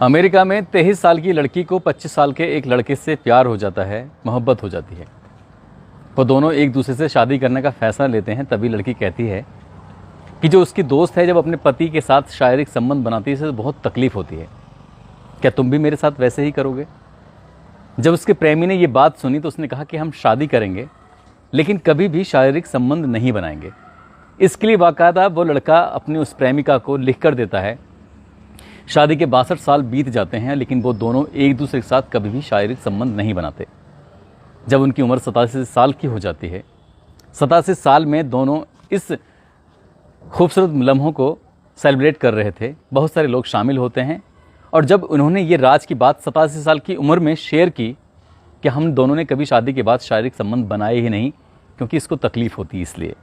America में 23 साल की लड़की को 25 साल के एक लड़के से प्यार हो जाता है, मोहब्बत हो जाती है। वो दोनों एक दूसरे से शादी करने का फैसला लेते हैं। तभी लड़की कहती है कि जो उसकी दोस्त है जब अपने पति के साथ शारीरिक संबंध बनाती है तो बहुत तकलीफ होती है। क्या तुम भी मेरे साथ वैसे ही करोगे? जब उसके प्रेमी ने ये बात सुनी तो उसने कहा कि हम शादी करेंगे लेकिन कभी भी शारीरिक संबंध नहीं बनाएंगे। इसके लिए बाकायदा वो लड़का अपनी उस प्रेमिका को लिख कर देता है। शादी के 62 साल बीत जाते हैं लेकिन वो दोनों एक दूसरे के साथ कभी भी शारीरिक संबंध नहीं बनाते। जब उनकी उम्र 87 साल की हो जाती है, 87 साल में दोनों इस खूबसूरत लम्हों को सेलिब्रेट कर रहे थे। बहुत सारे लोग शामिल होते हैं और जब उन्होंने ये राज की बात 87 साल की उम्र में शेयर की कि हम दोनों ने कभी शादी के बाद शारीरिक संबंध बनाए ही नहीं क्योंकि इसको तकलीफ़ होती है इसलिए,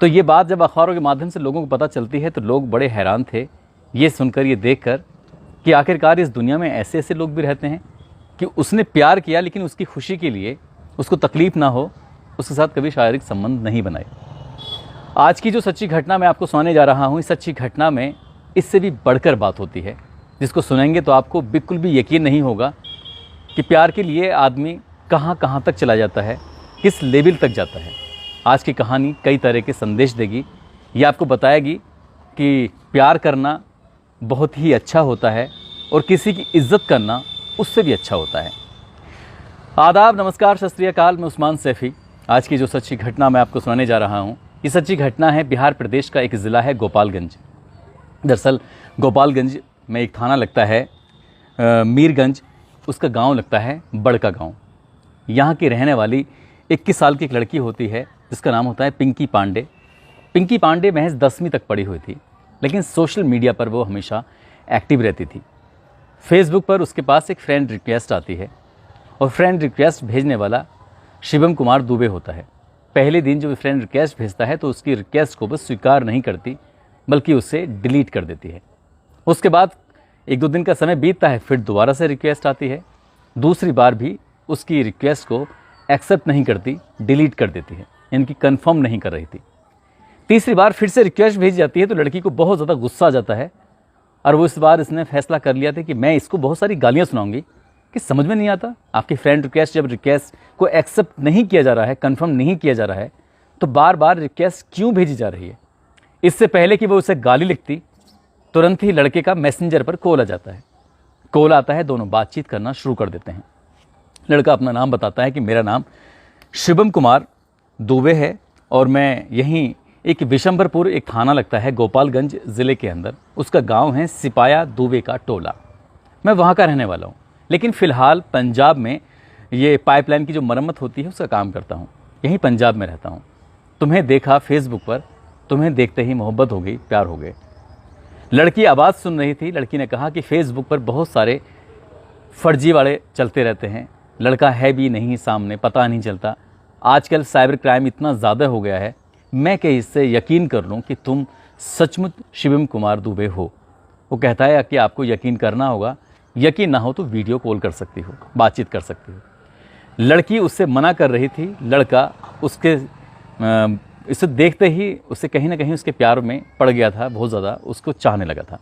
तो ये बात जब अखबारों के माध्यम से लोगों को पता चलती है तो लोग बड़े हैरान थे ये सुनकर, ये देखकर कि आखिरकार इस दुनिया में ऐसे ऐसे लोग भी रहते हैं कि उसने प्यार किया लेकिन उसकी खुशी के लिए उसको तकलीफ़ ना हो उसके साथ कभी शारीरिक संबंध नहीं बनाए। आज की जो सच्ची घटना मैं आपको सुनाने जा रहा हूँ, इस सच्ची घटना में इससे भी बढ़कर बात होती है जिसको सुनेंगे तो आपको बिल्कुल भी यकीन नहीं होगा कि प्यार के लिए आदमी कहाँ कहाँ तक चला जाता है, किस लेवल तक जाता है। आज की कहानी कई तरह के संदेश देगी। ये आपको बताएगी कि प्यार करना बहुत ही अच्छा होता है और किसी की इज्जत करना उससे भी अच्छा होता है। आदाब, नमस्कार, सत श्री अकाल। मैं उस्मान सैफ़ी। आज की जो सच्ची घटना मैं आपको सुनाने जा रहा हूँ, ये सच्ची घटना है बिहार प्रदेश का एक ज़िला है गोपालगंज। दरअसल गोपालगंज में एक थाना लगता है मीरगंज, उसका गांव लगता है बड़का गांव। यहाँ की रहने वाली 21 साल की एक लड़की होती है जिसका नाम होता है पिंकी पांडे। पिंकी पांडे महज 10वीं तक पढ़ी हुई थी लेकिन सोशल मीडिया पर वो हमेशा एक्टिव रहती थी। फेसबुक पर उसके पास एक फ्रेंड रिक्वेस्ट आती है और फ्रेंड रिक्वेस्ट भेजने वाला शिवम कुमार दुबे होता है। पहले दिन जब फ्रेंड रिक्वेस्ट भेजता है तो उसकी रिक्वेस्ट को बस स्वीकार नहीं करती बल्कि उसे डिलीट कर देती है। उसके बाद 1-2 दिन का समय बीतता है, फिर दोबारा से रिक्वेस्ट आती है। दूसरी बार भी उसकी रिक्वेस्ट को एक्सेप्ट नहीं करती, डिलीट कर देती है, इनकी कंफर्म नहीं कर रही थी। तीसरी बार फिर से रिक्वेस्ट भेज जाती है तो लड़की को बहुत ज़्यादा गुस्सा आ जाता है और वो इस बार इसने फैसला कर लिया था कि मैं इसको बहुत सारी गालियाँ सुनाऊंगी कि समझ में नहीं आता, आपकी फ्रेंड रिक्वेस्ट जब रिक्वेस्ट को एक्सेप्ट नहीं किया जा रहा है, कंफर्म नहीं किया जा रहा है तो बार बार रिक्वेस्ट क्यों भेजी जा रही है। इससे पहले कि वो उसे गाली लिखती तुरंत ही लड़के का मैसेंजर पर कॉल आ जाता है। कॉल आता है, दोनों बातचीत करना शुरू कर देते हैं। लड़का अपना नाम बताता है कि मेरा नाम शिवम कुमार दुबे है और मैं यहीं एक विशंबरपुर, एक थाना लगता है गोपालगंज ज़िले के अंदर, उसका गांव है सिपाया दुबे का टोला, मैं वहां का रहने वाला हूं। लेकिन फ़िलहाल पंजाब में ये पाइपलाइन की जो मरम्मत होती है उसका काम करता हूं, यहीं पंजाब में रहता हूं। तुम्हें देखा फेसबुक पर, तुम्हें देखते ही मोहब्बत हो गई, प्यार हो गए। लड़की आवाज़ सुन रही थी। लड़की ने कहा कि फेसबुक पर बहुत सारे फर्जी वाले चलते रहते हैं, लड़का है भी नहीं सामने, पता नहीं चलता। आजकल साइबर क्राइम इतना ज़्यादा हो गया है, मैं क्या इससे यकीन कर लूँ कि तुम सचमुच शिवम कुमार दुबे हो। वो कहता है कि आपको यकीन करना होगा, यकीन ना हो तो वीडियो कॉल कर सकती हो, बातचीत कर सकती हो। लड़की उससे मना कर रही थी। लड़का उसके इसे देखते ही उसे कहीं ना कहीं उसके प्यार में पड़ गया था, बहुत ज़्यादा उसको चाहने लगा था।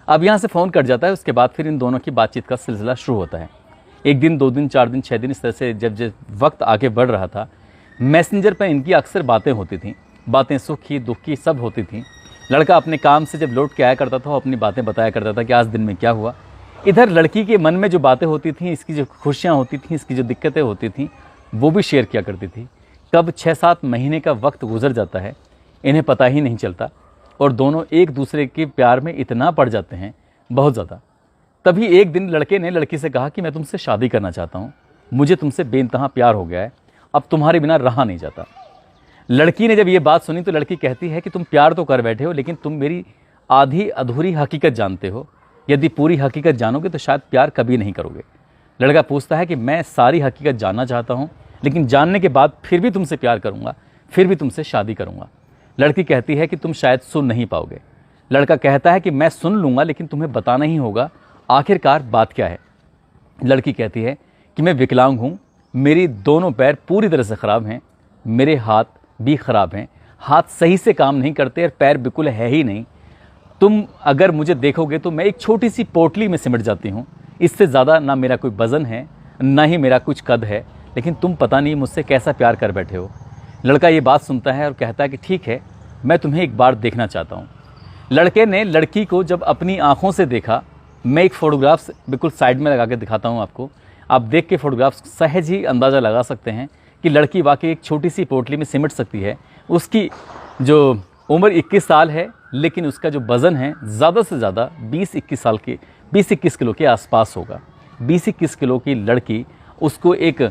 अब यहाँ से फ़ोन कट जाता है। उसके बाद फिर इन दोनों की बातचीत का सिलसिला शुरू होता है। 1 दिन, 2 दिन, 4 दिन, 6 दिन, इस तरह से जब वक्त आगे बढ़ रहा था, मैसेंजर पर इनकी अक्सर बातें होती थीं। बातें सुखी दुखी सब होती थीं। लड़का अपने काम से जब लौट के आया करता था, अपनी बातें बताया करता था कि आज दिन में क्या हुआ। इधर लड़की के मन में जो बातें होती थीं, इसकी जो खुशियाँ होती थीं, इसकी जो दिक्कतें होती थीं, वो भी शेयर किया करती थी। कब 6-7 महीने का वक्त गुजर जाता है इन्हें पता ही नहीं चलता और दोनों एक दूसरे के प्यार में इतना पड़ जाते हैं, बहुत ज़्यादा। तभी एक दिन लड़के ने लड़की से कहा कि मैं तुमसे शादी करना चाहता हूँ, मुझे तुमसे बेइंतहा प्यार हो गया है, अब तुम्हारे बिना रहा नहीं जाता। लड़की ने जब ये बात सुनी तो लड़की कहती है कि तुम प्यार तो कर बैठे हो लेकिन तुम मेरी आधी अधूरी हकीकत जानते हो, यदि पूरी हकीकत जानोगे तो शायद प्यार कभी नहीं करोगे। लड़का पूछता है कि मैं सारी हकीकत जानना चाहता हूँ लेकिन जानने के बाद फिर भी तुमसे प्यार करूँगा, फिर भी तुमसे शादी करूँगा। लड़की कहती है कि तुम शायद सुन नहीं पाओगे। लड़का कहता है कि मैं सुन लूँगा लेकिन तुम्हें बताना ही होगा आखिरकार बात क्या है। लड़की कहती है कि मैं विकलांग हूँ, मेरी दोनों पैर पूरी तरह से ख़राब हैं, मेरे हाथ भी ख़राब हैं, हाथ सही से काम नहीं करते और पैर बिल्कुल है ही नहीं। तुम अगर मुझे देखोगे तो मैं एक छोटी सी पोटली में सिमट जाती हूँ, इससे ज़्यादा ना मेरा कोई वज़न है, ना ही मेरा कुछ कद है, लेकिन तुम पता नहीं मुझसे कैसा प्यार कर बैठे हो। लड़का ये बात सुनता है और कहता है कि ठीक है, मैं तुम्हें एक बार देखना चाहता हूँ। लड़के ने लड़की को जब अपनी आँखों से देखा, मैं एक फ़ोटोग्राफ्स बिल्कुल साइड में लगा के दिखाता हूँ आपको, आप देख के फ़ोटोग्राफ्स सहज ही अंदाज़ा लगा सकते हैं कि लड़की वाकई एक छोटी सी पोटली में सिमट सकती है। उसकी जो उम्र 21 साल है, लेकिन उसका जो वज़न है ज़्यादा से ज़्यादा 20-21 किलो के आसपास होगा। 20-21 किलो की लड़की, उसको एक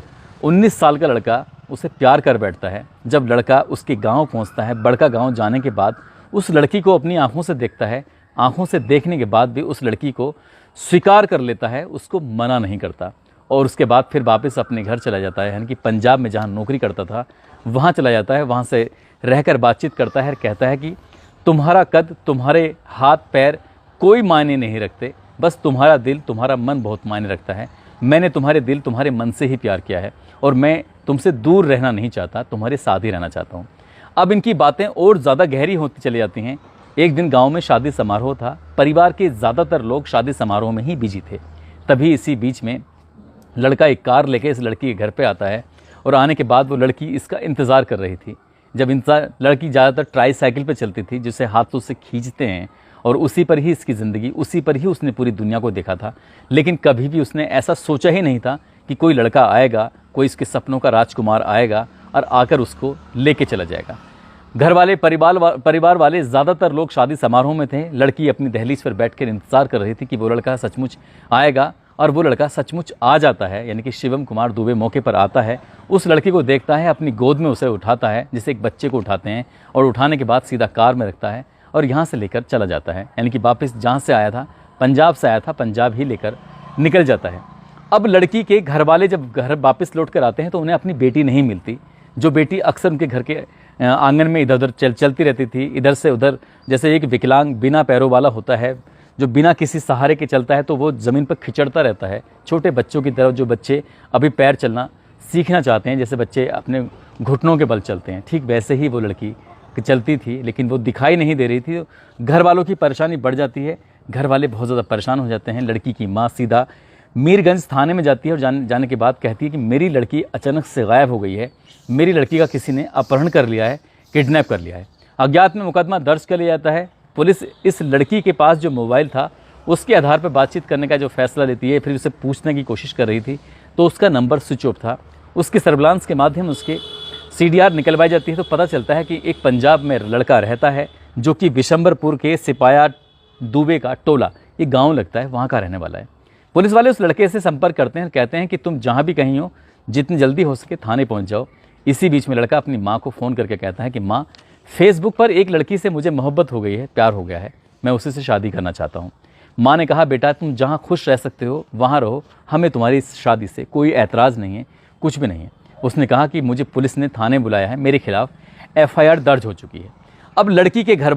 19 साल का लड़का उसे प्यार कर बैठता है। जब लड़का उसके गांव पहुंचता है, बड़का गांव जाने के बाद उस लड़की को अपनी आंखों से देखता है। आंखों से देखने के बाद भी उस लड़की को स्वीकार कर लेता है, उसको मना नहीं करता, और उसके बाद फिर वापस अपने घर चला जाता है, यानी कि पंजाब में जहाँ नौकरी करता था वहाँ चला जाता है। वहाँ से रहकर बातचीत करता है, कहता है कि तुम्हारा कद, तुम्हारे हाथ पैर कोई मायने नहीं रखते, बस तुम्हारा दिल, तुम्हारा मन बहुत मायने रखता है। मैंने तुम्हारे दिल, तुम्हारे मन से ही प्यार किया है, और मैं तुमसे दूर रहना नहीं चाहता, तुम्हारे साथ ही रहना चाहता हूँ। अब इनकी बातें और ज़्यादा गहरी होती चली जाती हैं। एक दिन गांव में शादी समारोह था। परिवार के ज़्यादातर लोग शादी समारोह में ही बिजी थे। तभी इसी बीच में लड़का एक कार लेके इस लड़की के घर पे आता है, और आने के बाद वो लड़की इसका इंतज़ार कर रही थी। जब लड़की ज़्यादातर ट्राई साइकिल पर चलती थी, जिसे हाथों से खींचते हैं, और उसी पर ही इसकी ज़िंदगी, उसी पर ही उसने पूरी दुनिया को देखा था। लेकिन कभी भी उसने ऐसा सोचा ही नहीं था कि कोई लड़का आएगा, कोई इसके सपनों का राजकुमार आएगा और आकर उसको लेके चला जाएगा। घर वाले, परिवार वाले ज़्यादातर लोग शादी समारोह में थे। लड़की अपनी दहलीज पर बैठकर इंतज़ार कर रही थी कि वो लड़का सचमुच आएगा, और वो लड़का सचमुच आ जाता है। यानी कि शिवम कुमार दुबे मौके पर आता है, उस लड़की को देखता है, अपनी गोद में उसे उठाता है, जिसे एक बच्चे को उठाते हैं, और उठाने के बाद सीधा कार में रखता है और यहाँ से लेकर चला जाता है। यानी कि वापस जहाँ से आया था, पंजाब से आया था, पंजाब ही लेकर निकल जाता है। अब लड़की के घर वाले जब घर वापस लौट कर आते हैं तो उन्हें अपनी बेटी नहीं मिलती। जो बेटी अक्सर उनके घर के आंगन में इधर उधर चलती रहती थी, इधर से उधर। जैसे एक विकलांग बिना पैरों वाला होता है, जो बिना किसी सहारे के चलता है, तो वो ज़मीन पर खिचड़ता रहता है, छोटे बच्चों की तरह। जो बच्चे अभी पैर चलना सीखना चाहते हैं, जैसे बच्चे अपने घुटनों के बल चलते हैं, ठीक वैसे ही वो लड़की चलती थी, लेकिन वो दिखाई नहीं दे रही थी। घर वालों की परेशानी बढ़ जाती है, घर वाले बहुत ज़्यादा परेशान हो जाते हैं। लड़की की माँ सीधा मीरगंज थाने में जाती है, और जाने के बाद कहती है कि मेरी लड़की अचानक से गायब हो गई है, मेरी लड़की का किसी ने अपहरण कर लिया है, किडनैप कर लिया है। अज्ञात में मुकदमा दर्ज कर लिया जाता है। पुलिस इस लड़की के पास जो मोबाइल था, उसके आधार पर बातचीत करने का जो फैसला लेती है, फिर उसे पूछने की कोशिश कर रही थी, तो उसका नंबर स्विच ऑफ था। उसके सर्विलांस के माध्यम उसके CDR निकलवाई जाती है, तो पता चलता है कि एक पंजाब में लड़का रहता है, जो कि विशंबरपुर के सिपाया दुबे का टोला, ये गाँव लगता है, वहाँ का रहने वाला है। पुलिस वाले उस लड़के से संपर्क करते हैं, कहते हैं कि तुम जहाँ भी कहीं हो, जितनी जल्दी हो सके थाने पहुँच जाओ। इसी बीच में लड़का अपनी माँ को फ़ोन करके कहता है कि माँ, फेसबुक पर एक लड़की से मुझे मोहब्बत हो गई है, प्यार हो गया है, मैं उसी से शादी करना चाहता हूँ। माँ ने कहा, बेटा तुम जहाँ खुश रह सकते हो वहाँ रहो, हमें तुम्हारी इस शादी से कोई ऐतराज़ नहीं है, कुछ भी नहीं है। उसने कहा कि मुझे पुलिस ने थाने बुलाया है, मेरे खिलाफ FIR दर्ज हो चुकी है। अब लड़के के घर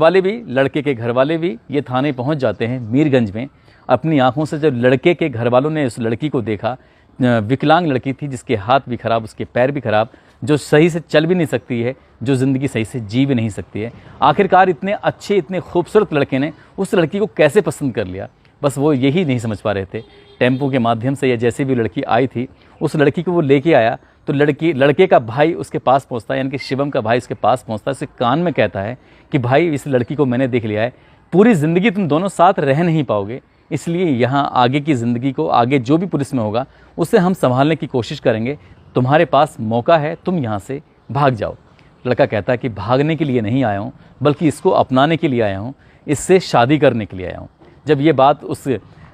वाले भी ये थाने पहुँच जाते हैं मीरगंज में। अपनी आंखों से जब लड़के के घर वालों ने उस लड़की को देखा, विकलांग लड़की थी, जिसके हाथ भी खराब, उसके पैर भी खराब, जो सही से चल भी नहीं सकती है, जो ज़िंदगी सही से जी भी नहीं सकती है। आखिरकार इतने अच्छे, इतने खूबसूरत लड़के ने उस लड़की को कैसे पसंद कर लिया, बस वो यही नहीं समझ पा रहे थे। टेम्पो के माध्यम से या जैसे भी लड़की आई थी, उस लड़की को वो लेके आया, तो लड़के का भाई उसके पास पहुंचता है, यानी कि शिवम का भाई उसके पास पहुंचता है, उसके कान में कहता है कि भाई, इस लड़की को मैंने देख लिया है, पूरी ज़िंदगी तुम दोनों साथ रह नहीं पाओगे, इसलिए यहाँ आगे की ज़िंदगी को, आगे जो भी पुलिस में होगा उसे हम संभालने की कोशिश करेंगे, तुम्हारे पास मौका है, तुम यहाँ से भाग जाओ। लड़का कहता है कि भागने के लिए नहीं आया हूँ, बल्कि इसको अपनाने के लिए आया हूँ, इससे शादी करने के लिए आया हूँ। जब ये बात उस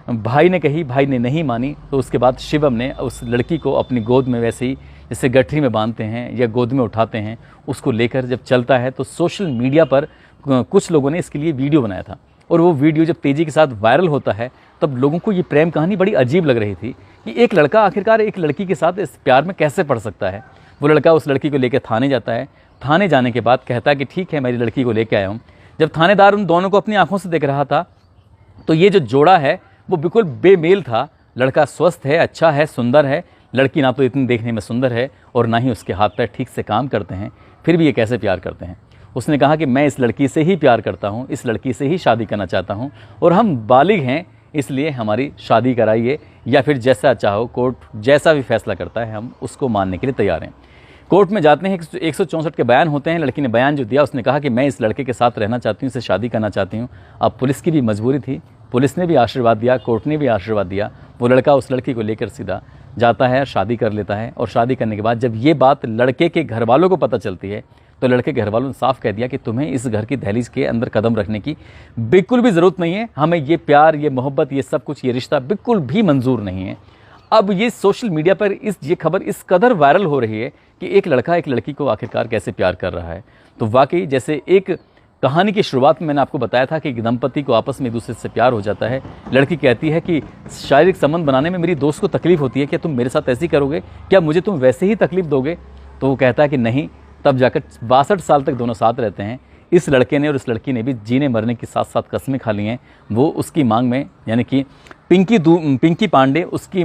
भाई ने कही, भाई ने नहीं मानी, तो उसके बाद शिवम ने उस लड़की को अपनी गोद में, वैसे ही जैसे गठरी में बांधते हैं या गोद में उठाते हैं, उसको लेकर जब चलता है, तो सोशल मीडिया पर कुछ लोगों ने इसके लिए वीडियो बनाया था, और वो वीडियो जब तेज़ी के साथ वायरल होता है, तब लोगों को ये प्रेम कहानी बड़ी अजीब लग रही थी कि एक लड़का आखिरकार एक लड़की के साथ इस प्यार में कैसे पड़ सकता है। वो लड़का उस लड़की को लेकर थाने जाता है। थाने जाने के बाद कहता है कि ठीक है, मेरी लड़की को लेकर आया हूँ। जब थानेदार उन दोनों को अपनी आंखों से देख रहा था, तो ये जो जोड़ा है वो बिल्कुल बेमेल था। लड़का स्वस्थ है, अच्छा है, सुंदर है, लड़की ना तो इतनी देखने में सुंदर है और ना ही उसके हाथ पैर ठीक से काम करते हैं, फिर भी ये कैसे प्यार करते हैं। उसने कहा कि मैं इस लड़की से ही प्यार करता हूँ, इस लड़की से ही शादी करना चाहता हूँ और हम बालिग हैं, इसलिए हमारी शादी कराइए या फिर जैसा चाहो, कोर्ट जैसा भी फैसला करता है हम उसको मानने के लिए तैयार हैं। कोर्ट में जाते हैं, 164 के बयान होते हैं। लड़की ने बयान जो दिया उसने कहा कि मैं इस लड़के के साथ रहना चाहती हूँ, इससे शादी करना चाहती हूँ। अब पुलिस की भी मजबूरी थी, पुलिस ने भी आशीर्वाद दिया, कोर्ट ने भी आशीर्वाद दिया। वो लड़का उस लड़की को लेकर सीधा जाता है, शादी कर लेता है और शादी करने के बाद जब ये बात लड़के के घर वालों को पता चलती है तो लड़के के घर वालों ने साफ कह दिया कि तुम्हें इस घर की दहलीज के अंदर कदम रखने की बिल्कुल भी ज़रूरत नहीं है, हमें ये प्यार, ये मोहब्बत, ये सब कुछ, ये रिश्ता बिल्कुल भी मंजूर नहीं है। अब ये सोशल मीडिया पर ये खबर इस कदर वायरल हो रही है कि एक लड़का एक लड़की को आखिरकार कैसे प्यार कर रहा है। तो वाकई जैसे एक कहानी की शुरुआत में मैंने आपको बताया था कि एक दंपति को आपस में एक दूसरे से प्यार हो जाता है। लड़की कहती है कि शारीरिक संबंध बनाने में मेरी दोस्त को तकलीफ होती है, क्या तुम मेरे साथ ऐसी करोगे, क्या मुझे तुम वैसे ही तकलीफ दोगे? तो वो कहता है कि नहीं। तब जाकर 62 साल तक दोनों साथ रहते हैं। इस लड़के ने और इस लड़की ने भी जीने मरने की साथ साथ कस्में खा ली हैं। वो उसकी मांग में, यानी कि पिंकी पांडे उसकी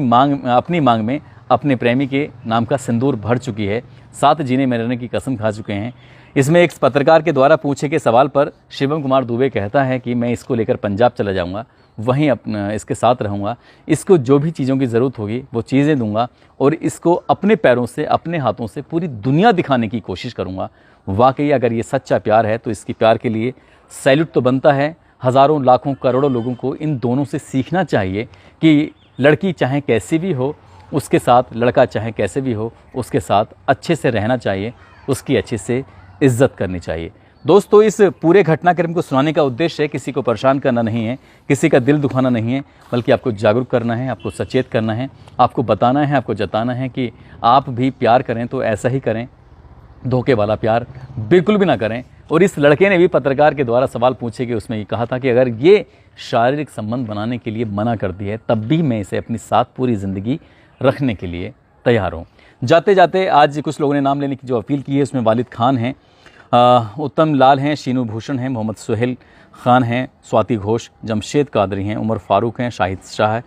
अपनी मांग में अपने प्रेमी के नाम का सिंदूर भर चुकी है, साथ जीने मरने की कसम खा चुके हैं। इसमें एक पत्रकार के द्वारा पूछे गए सवाल पर शिवम कुमार दुबे कहता है कि मैं इसको लेकर पंजाब चला जाऊंगा, वहीं इसके साथ रहूंगा, इसको जो भी चीज़ों की ज़रूरत होगी वो चीज़ें दूंगा और इसको अपने पैरों से, अपने हाथों से पूरी दुनिया दिखाने की कोशिश करूंगा। वाकई अगर ये सच्चा प्यार है तो इसकी प्यार के लिए सैल्यूट तो बनता है। हज़ारों, लाखों, करोड़ों लोगों को इन दोनों से सीखना चाहिए कि लड़की चाहे कैसी भी हो उसके साथ, लड़का चाहे कैसे भी हो उसके साथ अच्छे से रहना चाहिए, उसकी अच्छे से इज्जत करनी चाहिए। दोस्तों, इस पूरे घटनाक्रम को सुनाने का उद्देश्य है किसी को परेशान करना नहीं है, किसी का दिल दुखाना नहीं है, बल्कि आपको जागरूक करना है, आपको सचेत करना है, आपको बताना है, आपको जताना है कि आप भी प्यार करें तो ऐसा ही करें, धोखे वाला प्यार बिल्कुल भी ना करें। और इस लड़के ने भी पत्रकार के द्वारा सवाल पूछे कि उसमें ये कहा था कि अगर ये शारीरिक संबंध बनाने के लिए मना कर दिया है तब भी मैं इसे अपनी साथ पूरी ज़िंदगी रखने के लिए तैयार हूँ। जाते जाते आज कुछ लोगों ने नाम लेने की जो अपील की है उसमें वालिद खान हैं, उत्तम लाल हैं, शीनू भूषण हैं, मोहम्मद सुहेल खान हैं, स्वाति घोष, जमशेद कादरी हैं, उमर फारूक हैं, शाहिद शाह है,